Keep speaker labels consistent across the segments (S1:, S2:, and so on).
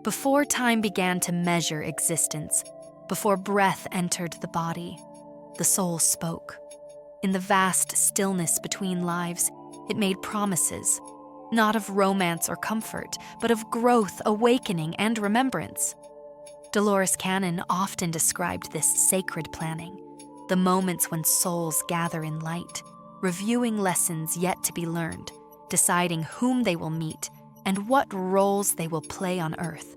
S1: Before time began to measure existence, before breath entered the body, the soul spoke. In the vast stillness between lives, it made promises, not of romance or comfort, but of growth, awakening, and remembrance. Dolores Cannon often described this sacred planning, the moments when souls gather in light, reviewing lessons yet to be learned, deciding whom they will meet and what roles they will play on earth.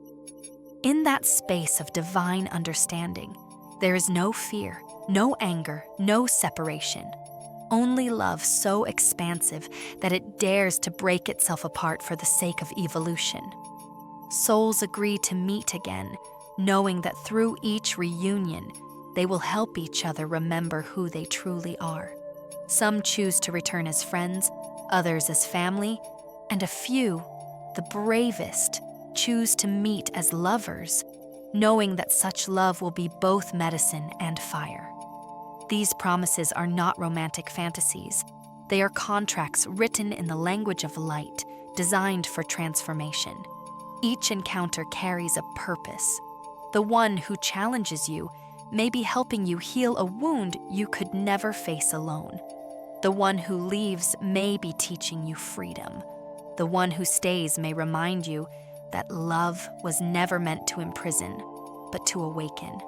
S1: In that space of divine understanding, there is no fear, no anger, no separation. Only love so expansive that it dares to break itself apart for the sake of evolution. Souls agree to meet again, knowing that through each reunion, they will help each other remember who they truly are. Some choose to return as friends, others as family, and a few, the bravest, choose to meet as lovers, knowing that such love will be both medicine and fire. These promises are not romantic fantasies. They are contracts written in the language of light, designed for transformation. Each encounter carries a purpose. The one who challenges you may be helping you heal a wound you could never face alone. The one who leaves may be teaching you freedom. The one who stays may remind you that love was never meant to imprison, but to awaken.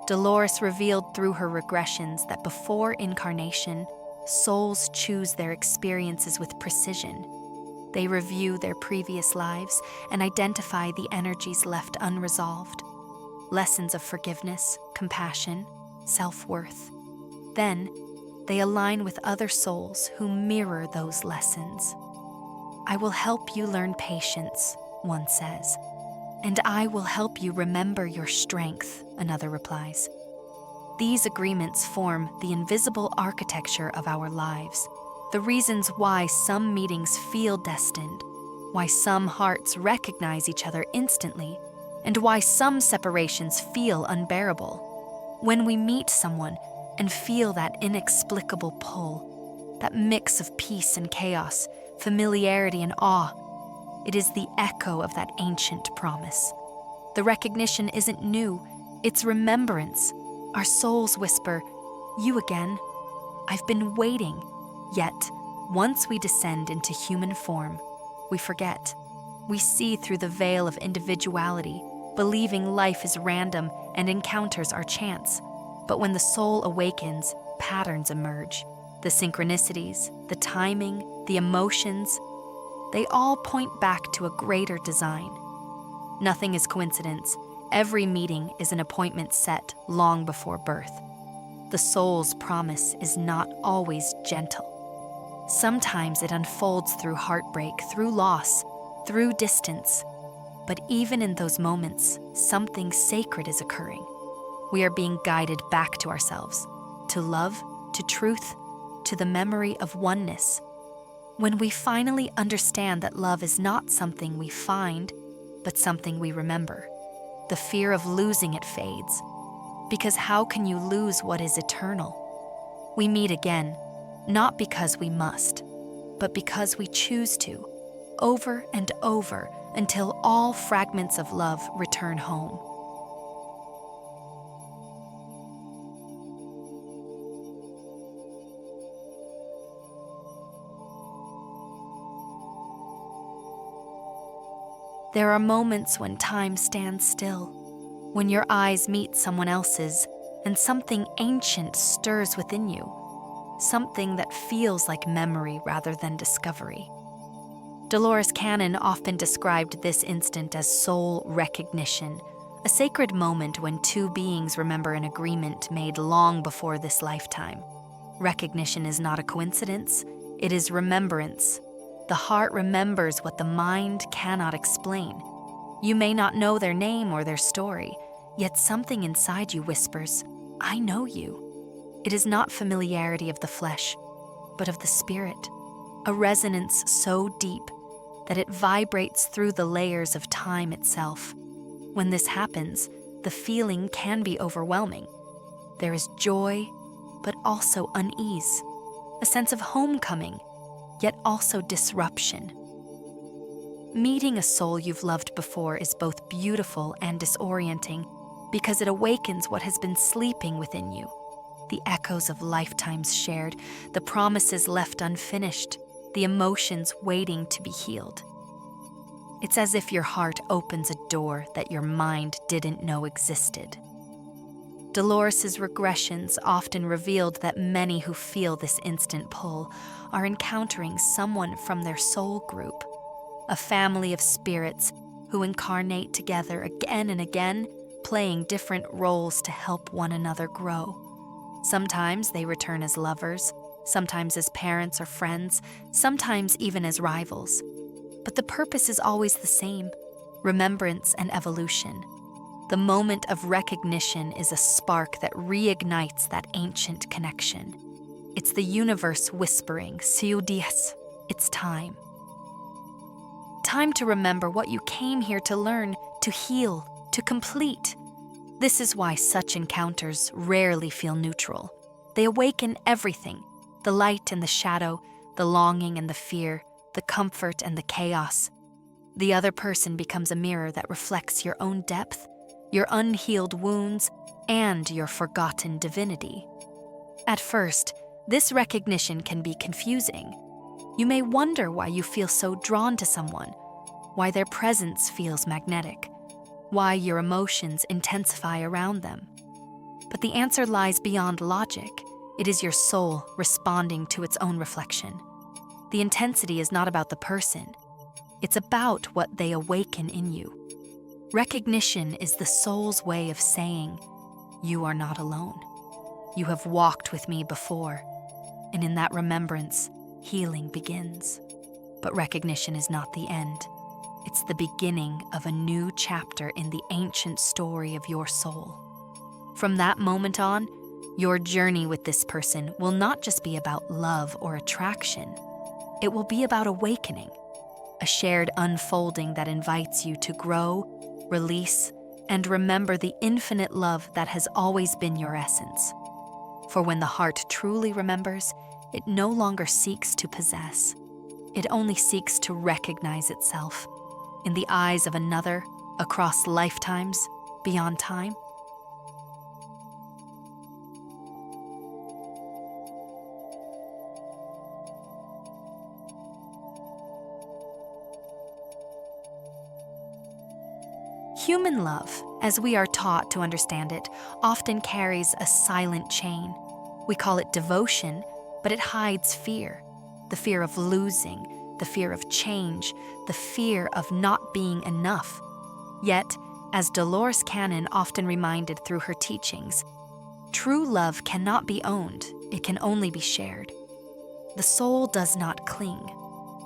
S1: Dolores revealed through her regressions that before incarnation, souls choose their experiences with precision. They review their previous lives and identify the energies left unresolved. Lessons of forgiveness, compassion, self-worth. Then, they align with other souls who mirror those lessons. "I will help you learn patience," one says. "And I will help you remember your strength," another replies. These agreements form the invisible architecture of our lives, the reasons why some meetings feel destined, why some hearts recognize each other instantly, and why some separations feel unbearable. When we meet someone and feel that inexplicable pull, that mix of peace and chaos, familiarity and awe, it is the echo of that ancient promise. The recognition isn't new, it's remembrance. Our souls whisper, "You again. I've been waiting." Yet, once we descend into human form, we forget. We see through the veil of individuality, believing life is random and encounters are chance. But when the soul awakens, patterns emerge. The synchronicities, the timing, the emotions, they all point back to a greater design. Nothing is coincidence. Every meeting is an appointment set long before birth. The soul's promise is not always gentle. Sometimes it unfolds through heartbreak, through loss, through distance. But even in those moments, something sacred is occurring. We are being guided back to ourselves, to love, to truth, to the memory of oneness. When we finally understand that love is not something we find, but something we remember, the fear of losing it fades. Because how can you lose what is eternal? We meet again, not because we must, but because we choose to, over and over, until all fragments of love return home. There are moments when time stands still, when your eyes meet someone else's and something ancient stirs within you, something that feels like memory rather than discovery. Dolores Cannon often described this instant as soul recognition, a sacred moment when two beings remember an agreement made long before this lifetime. Recognition is not a coincidence, it is remembrance. The heart remembers what the mind cannot explain. You may not know their name or their story, yet something inside you whispers, "I know you." It is not familiarity of the flesh, but of the spirit, a resonance so deep that it vibrates through the layers of time itself. When this happens, the feeling can be overwhelming. There is joy, but also unease, a sense of homecoming, yet also disruption. Meeting a soul you've loved before is both beautiful and disorienting because it awakens what has been sleeping within you. The echoes of lifetimes shared, the promises left unfinished, the emotions waiting to be healed. It's as if your heart opens a door that your mind didn't know existed. Dolores's regressions often revealed that many who feel this instant pull are encountering someone from their soul group, a family of spirits who incarnate together again and again, playing different roles to help one another grow. Sometimes they return as lovers, sometimes as parents or friends, sometimes even as rivals. But the purpose is always the same: remembrance and evolution. The moment of recognition is a spark that reignites that ancient connection. It's the universe whispering, "Seu dias, it's time." Time to remember what you came here to learn, to heal, to complete. This is why such encounters rarely feel neutral. They awaken everything: the light and the shadow, the longing and the fear, the comfort and the chaos. The other person becomes a mirror that reflects your own depth, your unhealed wounds, and your forgotten divinity. At first, this recognition can be confusing. You may wonder why you feel so drawn to someone, why their presence feels magnetic, why your emotions intensify around them. But the answer lies beyond logic. It is your soul responding to its own reflection. The intensity is not about the person. It's about what they awaken in you. Recognition is the soul's way of saying, "You are not alone. You have walked with me before." And in that remembrance, healing begins. But recognition is not the end. It's the beginning of a new chapter in the ancient story of your soul. From that moment on, your journey with this person will not just be about love or attraction. It will be about awakening, a shared unfolding that invites you to grow, release, and remember the infinite love that has always been your essence. For when the heart truly remembers, it no longer seeks to possess. It only seeks to recognize itself in the eyes of another, across lifetimes, beyond time. Human love, as we are taught to understand it, often carries a silent chain. We call it devotion, but it hides fear. The fear of losing, the fear of change, the fear of not being enough. Yet, as Dolores Cannon often reminded through her teachings, true love cannot be owned, it can only be shared. The soul does not cling,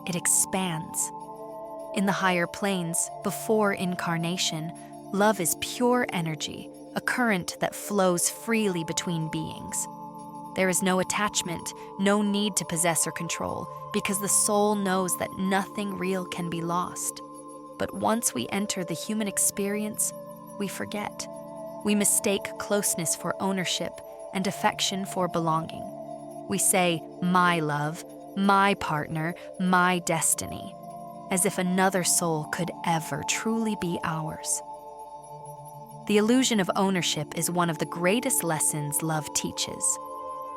S1: it expands. In the higher planes, before incarnation, love is pure energy, a current that flows freely between beings. There is no attachment, no need to possess or control, because the soul knows that nothing real can be lost. But once we enter the human experience, we forget. We mistake closeness for ownership and affection for belonging. We say, "my love, my partner, my destiny," as if another soul could ever truly be ours. The illusion of ownership is one of the greatest lessons love teaches.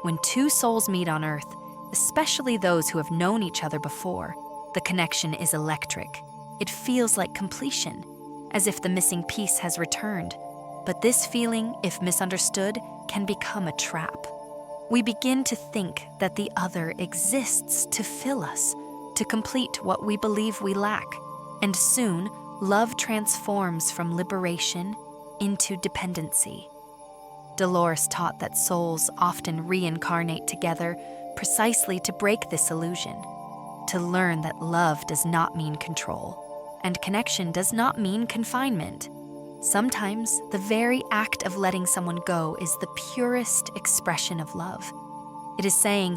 S1: When two souls meet on Earth, especially those who have known each other before, the connection is electric. It feels like completion, as if the missing piece has returned. But this feeling, if misunderstood, can become a trap. We begin to think that the other exists to fill us, to complete what we believe we lack. And soon, love transforms from liberation into dependency. Dolores taught that souls often reincarnate together precisely to break this illusion, to learn that love does not mean control, and connection does not mean confinement. Sometimes, the very act of letting someone go is the purest expression of love. It is saying,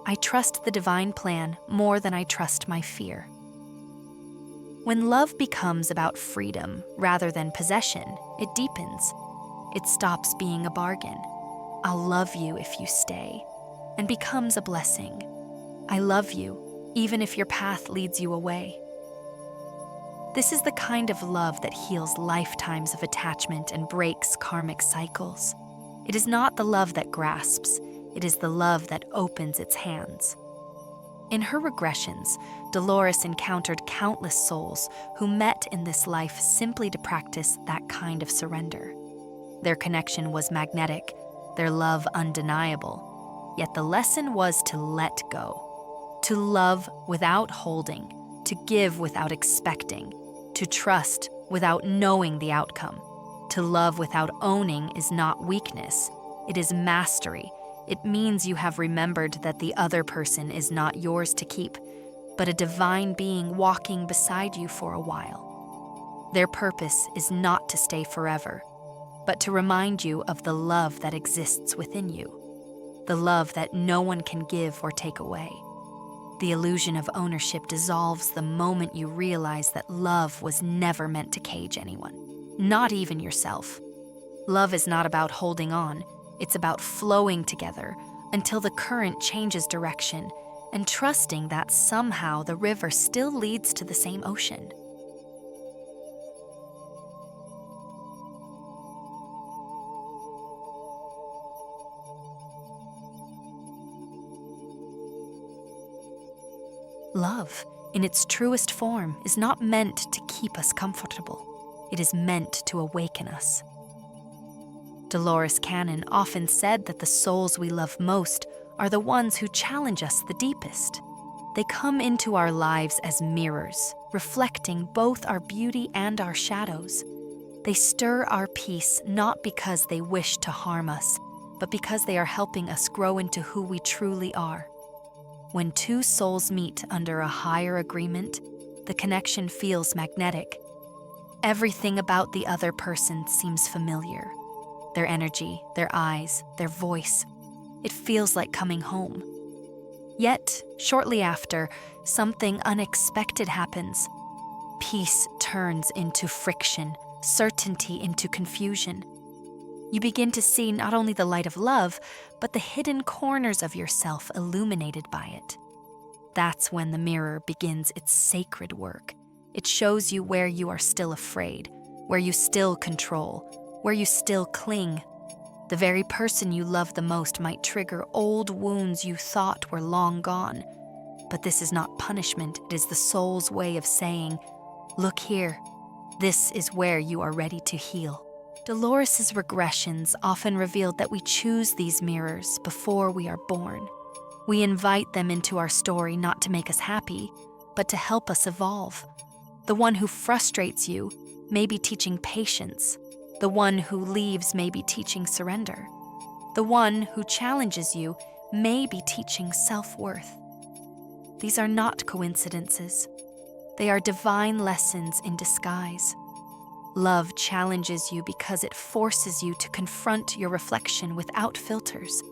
S1: "I trust the divine plan more than I trust my fear." When love becomes about freedom rather than possession, it deepens. It stops being a bargain. "I'll love you if you stay," and becomes a blessing. "I love you, even if your path leads you away." This is the kind of love that heals lifetimes of attachment and breaks karmic cycles. It is not the love that grasps, it is the love that opens its hands. In her regressions, Dolores encountered countless souls who met in this life simply to practice that kind of surrender. Their connection was magnetic, their love undeniable, yet the lesson was to let go, to love without holding, to give without expecting, to trust without knowing the outcome. To love without owning is not weakness, it is mastery. It means you have remembered that the other person is not yours to keep, but a divine being walking beside you for a while. Their purpose is not to stay forever, but to remind you of the love that exists within you, the love that no one can give or take away. The illusion of ownership dissolves the moment you realize that love was never meant to cage anyone, not even yourself. Love is not about holding on. It's about flowing together until the current changes direction and trusting that somehow the river still leads to the same ocean. Love, in its truest form, is not meant to keep us comfortable. It is meant to awaken us. Dolores Cannon often said that the souls we love most are the ones who challenge us the deepest. They come into our lives as mirrors, reflecting both our beauty and our shadows. They stir our peace not because they wish to harm us, but because they are helping us grow into who we truly are. When two souls meet under a higher agreement, the connection feels magnetic. Everything about the other person seems familiar. Their energy, their eyes, their voice. It feels like coming home. Yet, shortly after, something unexpected happens. Peace turns into friction, certainty into confusion. You begin to see not only the light of love, but the hidden corners of yourself illuminated by it. That's when the mirror begins its sacred work. It shows you where you are still afraid, where you still control, where you still cling. The very person you love the most might trigger old wounds you thought were long gone. But this is not punishment, it is the soul's way of saying, "Look here, this is where you are ready to heal." Dolores' regressions often revealed that we choose these mirrors before we are born. We invite them into our story not to make us happy, but to help us evolve. The one who frustrates you may be teaching patience. The one who leaves may be teaching surrender. The one who challenges you may be teaching self-worth. These are not coincidences. They are divine lessons in disguise. Love challenges you because it forces you to confront your reflection without filters.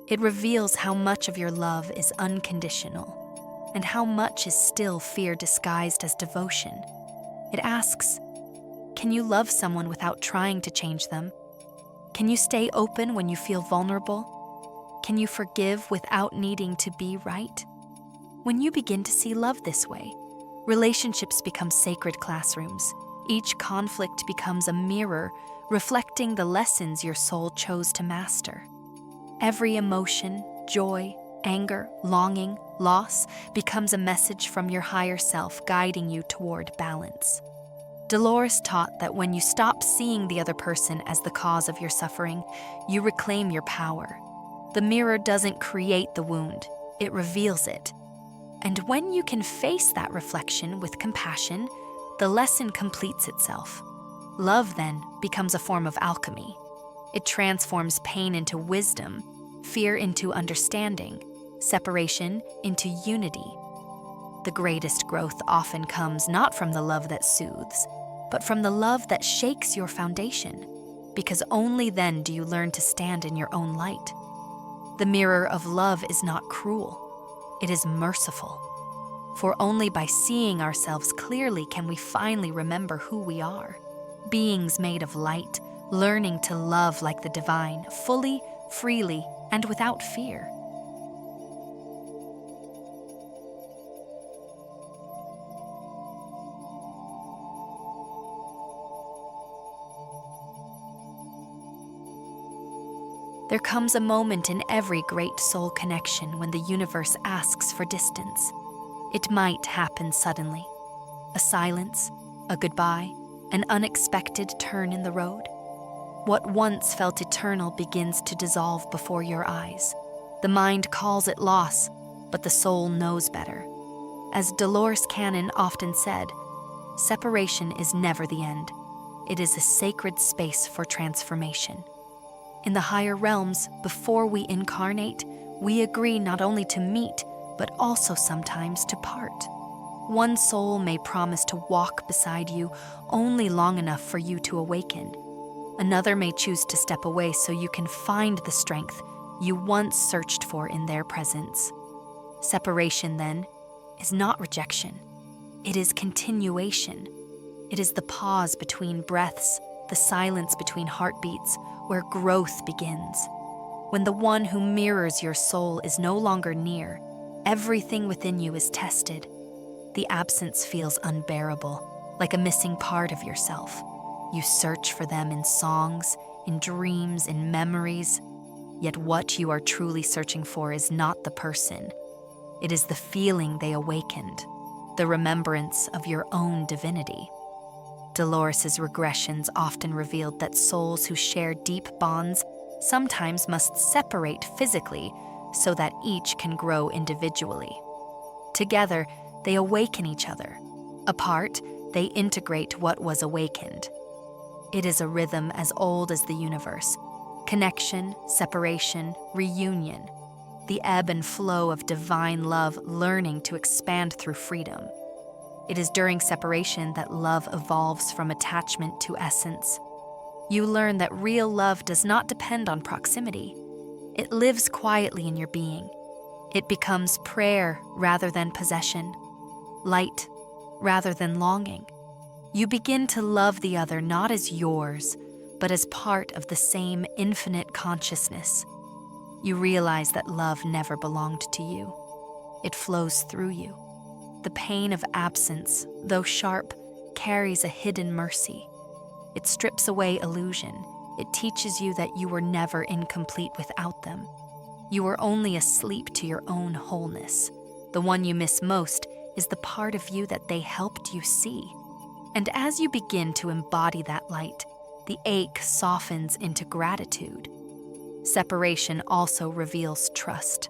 S1: It reveals how much of your love is unconditional and how much is still fear disguised as devotion. It asks, can you love someone without trying to change them? Can you stay open when you feel vulnerable? Can you forgive without needing to be right? When you begin to see love this way, relationships become sacred classrooms. Each conflict becomes a mirror reflecting the lessons your soul chose to master. Every emotion, joy, anger, longing, loss becomes a message from your higher self guiding you toward balance. Dolores taught that when you stop seeing the other person as the cause of your suffering, you reclaim your power. The mirror doesn't create the wound, it reveals it. And when you can face that reflection with compassion, the lesson completes itself. Love, then, becomes a form of alchemy. It transforms pain into wisdom, fear into understanding, separation into unity. The greatest growth often comes not from the love that soothes, but from the love that shakes your foundation, because only then do you learn to stand in your own light. The mirror of love is not cruel, it is merciful. For only by seeing ourselves clearly can we finally remember who we are. Beings made of light, learning to love like the divine, fully, freely, and without fear. There comes a moment in every great soul connection when the universe asks for distance. It might happen suddenly. A silence, a goodbye, an unexpected turn in the road. What once felt eternal begins to dissolve before your eyes. The mind calls it loss, but the soul knows better. As Dolores Cannon often said, separation is never the end. It is a sacred space for transformation. In the higher realms, before we incarnate, we agree not only to meet, but also sometimes to part. One soul may promise to walk beside you only long enough for you to awaken. Another may choose to step away so you can find the strength you once searched for in their presence. Separation, then, is not rejection. It is continuation. It is the pause between breaths, the silence between heartbeats, where growth begins. When the one who mirrors your soul is no longer near, everything within you is tested. The absence feels unbearable, like a missing part of yourself. You search for them in songs, in dreams, in memories. Yet what you are truly searching for is not the person. It is the feeling they awakened, the remembrance of your own divinity. Dolores's regressions often revealed that souls who share deep bonds sometimes must separate physically so that each can grow individually. Together, they awaken each other. Apart, they integrate what was awakened. It is a rhythm as old as the universe. Connection, separation, reunion. The ebb and flow of divine love learning to expand through freedom. It is during separation that love evolves from attachment to essence. You learn that real love does not depend on proximity. It lives quietly in your being. It becomes prayer rather than possession, light rather than longing. You begin to love the other not as yours, but as part of the same infinite consciousness. You realize that love never belonged to you. It flows through you. The pain of absence, though sharp, carries a hidden mercy. It strips away illusion. It teaches you that you were never incomplete without them. You were only asleep to your own wholeness. The one you miss most is the part of you that they helped you see. And as you begin to embody that light, the ache softens into gratitude. Separation also reveals trust.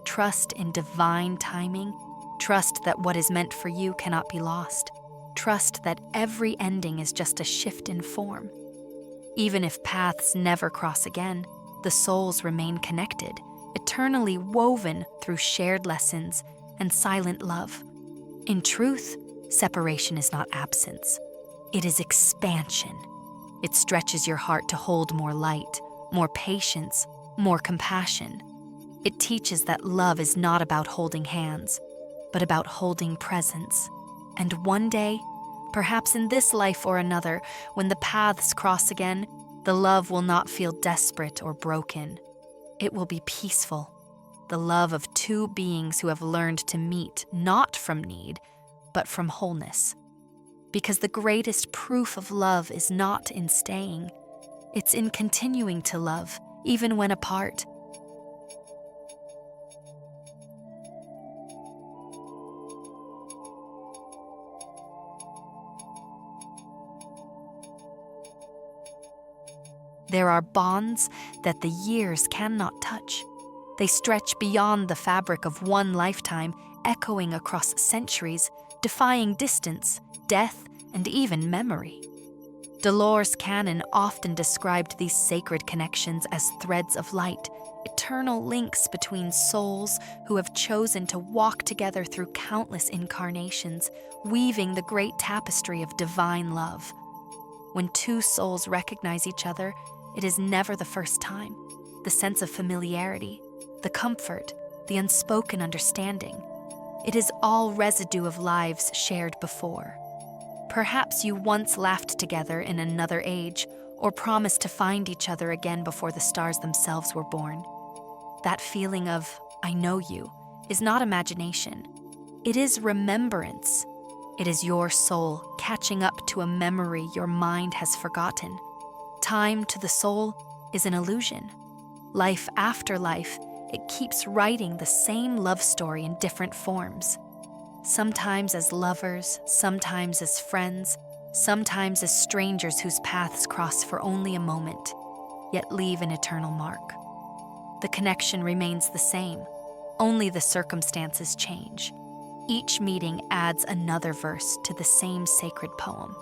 S1: Trust in divine timing. Trust that what is meant for you cannot be lost. Trust that every ending is just a shift in form. Even if paths never cross again, the souls remain connected, eternally woven through shared lessons and silent love. In truth, separation is not absence. It is expansion. It stretches your heart to hold more light, more patience, more compassion. It teaches that love is not about holding hands, but about holding presence. And one day, perhaps in this life or another, when the paths cross again, the love will not feel desperate or broken. It will be peaceful, the love of two beings who have learned to meet not from need, but from wholeness. Because the greatest proof of love is not in staying, it's in continuing to love, even when apart. There are bonds that the years cannot touch. They stretch beyond the fabric of one lifetime, echoing across centuries, defying distance, death, and even memory. Dolores Cannon often described these sacred connections as threads of light, eternal links between souls who have chosen to walk together through countless incarnations, weaving the great tapestry of divine love. When two souls recognize each other, it is never the first time. The sense of familiarity, the comfort, the unspoken understanding. It is all residue of lives shared before. Perhaps you once laughed together in another age, or promised to find each other again before the stars themselves were born. That feeling of, I know you, is not imagination. It is remembrance. It is your soul catching up to a memory your mind has forgotten. Time to the soul is an illusion. Life after life, it keeps writing the same love story in different forms. Sometimes as lovers, sometimes as friends, sometimes as strangers whose paths cross for only a moment, yet leave an eternal mark. The connection remains the same, only the circumstances change. Each meeting adds another verse to the same sacred poem.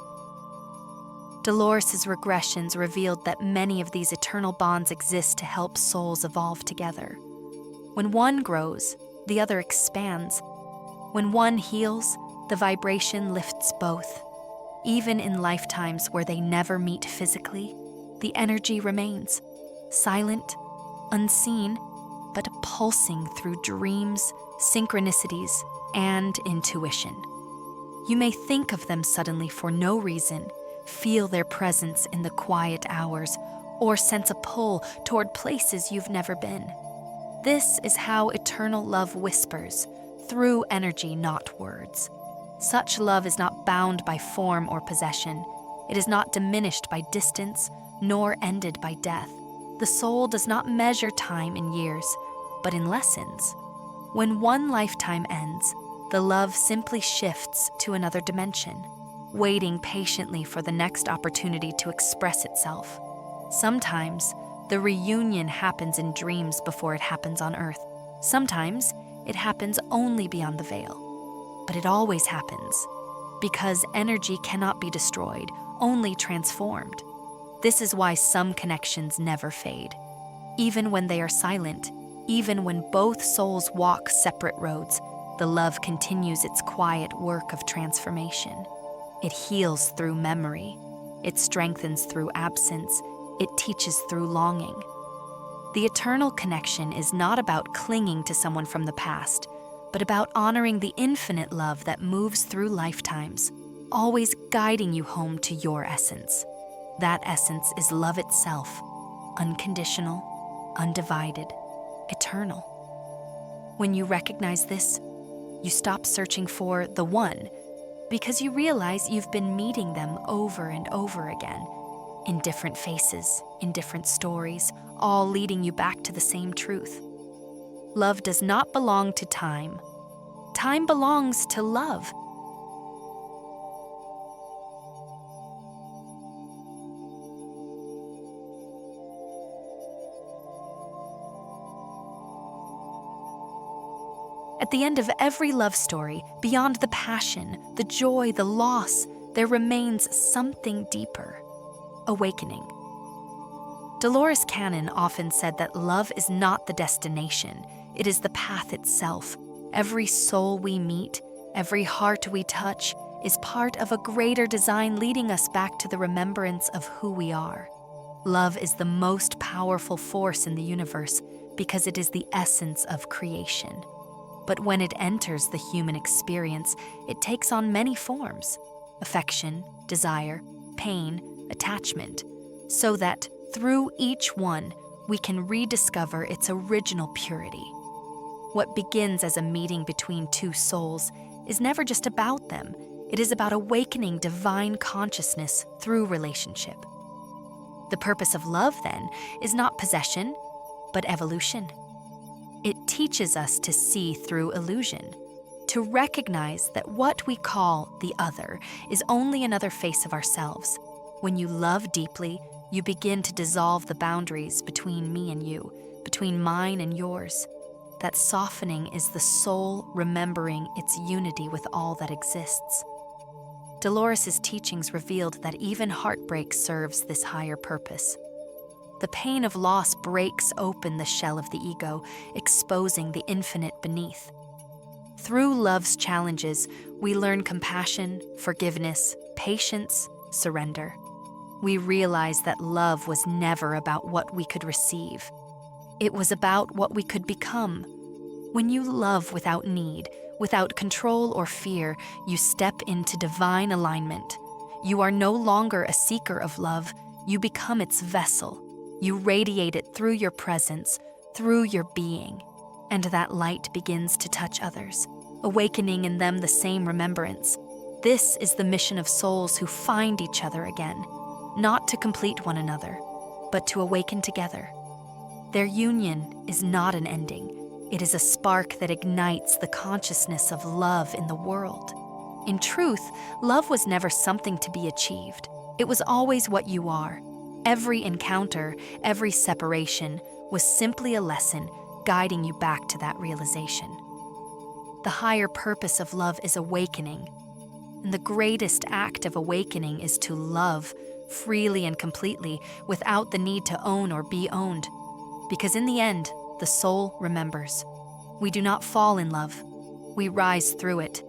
S1: Dolores' regressions revealed that many of these eternal bonds exist to help souls evolve together. When one grows, the other expands. When one heals, the vibration lifts both. Even in lifetimes where they never meet physically, the energy remains, silent, unseen, but pulsing through dreams, synchronicities, and intuition. You may think of them suddenly for no reason, feel their presence in the quiet hours, or sense a pull toward places you've never been. This is how eternal love whispers, through energy, not words. Such love is not bound by form or possession. It is not diminished by distance, nor ended by death. The soul does not measure time in years, but in lessons. When one lifetime ends, the love simply shifts to another dimension, waiting patiently for the next opportunity to express itself. Sometimes, the reunion happens in dreams before it happens on Earth. Sometimes, it happens only beyond the veil. But it always happens, because energy cannot be destroyed, only transformed. This is why some connections never fade. Even when they are silent, even when both souls walk separate roads, the love continues its quiet work of transformation. It heals through memory. It strengthens through absence. It teaches through longing. The eternal connection is not about clinging to someone from the past, but about honoring the infinite love that moves through lifetimes, always guiding you home to your essence. That essence is love itself, unconditional, undivided, eternal. When you recognize this, you stop searching for the one, because you realize you've been meeting them over and over again, in different faces, in different stories, all leading you back to the same truth. Love does not belong to time. Time belongs to love. At the end of every love story, beyond the passion, the joy, the loss, there remains something deeper: awakening. Dolores Cannon often said that love is not the destination, it is the path itself. Every soul we meet, every heart we touch, is part of a greater design leading us back to the remembrance of who we are. Love is the most powerful force in the universe because it is the essence of creation. But when it enters the human experience, it takes on many forms: affection, desire, pain, attachment, so that through each one, we can rediscover its original purity. What begins as a meeting between two souls is never just about them. It is about awakening divine consciousness through relationship. The purpose of love, then, is not possession, but evolution. It teaches us to see through illusion, to recognize that what we call the other is only another face of ourselves. When you love deeply, you begin to dissolve the boundaries between me and you, between mine and yours. That softening is the soul remembering its unity with all that exists. Dolores' teachings revealed that even heartbreak serves this higher purpose. The pain of loss breaks open the shell of the ego, exposing the infinite beneath. Through love's challenges, we learn compassion, forgiveness, patience, surrender. We realize that love was never about what we could receive. It was about what we could become. When you love without need, without control or fear, you step into divine alignment. You are no longer a seeker of love, you become its vessel. You radiate it through your presence, through your being, and that light begins to touch others, awakening in them the same remembrance. This is the mission of souls who find each other again, not to complete one another, but to awaken together. Their union is not an ending. It is a spark that ignites the consciousness of love in the world. In truth, love was never something to be achieved. It was always what you are. Every encounter, every separation was simply a lesson guiding you back to that realization. The higher purpose of love is awakening. And the greatest act of awakening is to love freely and completely without the need to own or be owned. Because in the end, the soul remembers. We do not fall in love. We rise through it.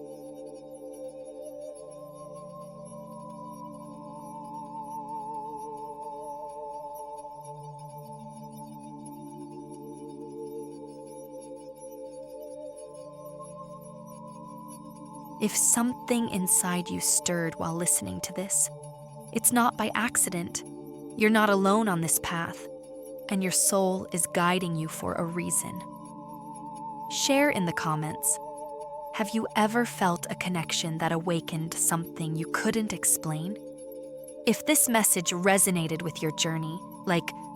S1: If something inside you stirred while listening to this, it's not by accident. You're not alone on this path, and your soul is guiding you for a reason. Share in the comments. Have you ever felt a connection that awakened something you couldn't explain? If this message resonated with your journey,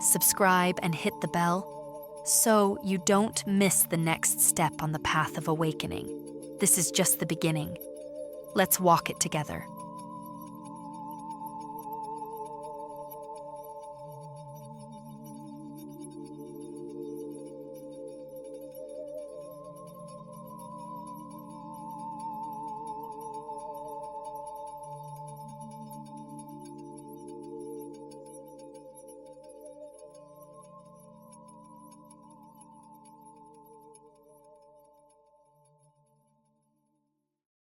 S1: subscribe and hit the bell, so you don't miss the next step on the path of awakening. This is just the beginning. Let's walk it together.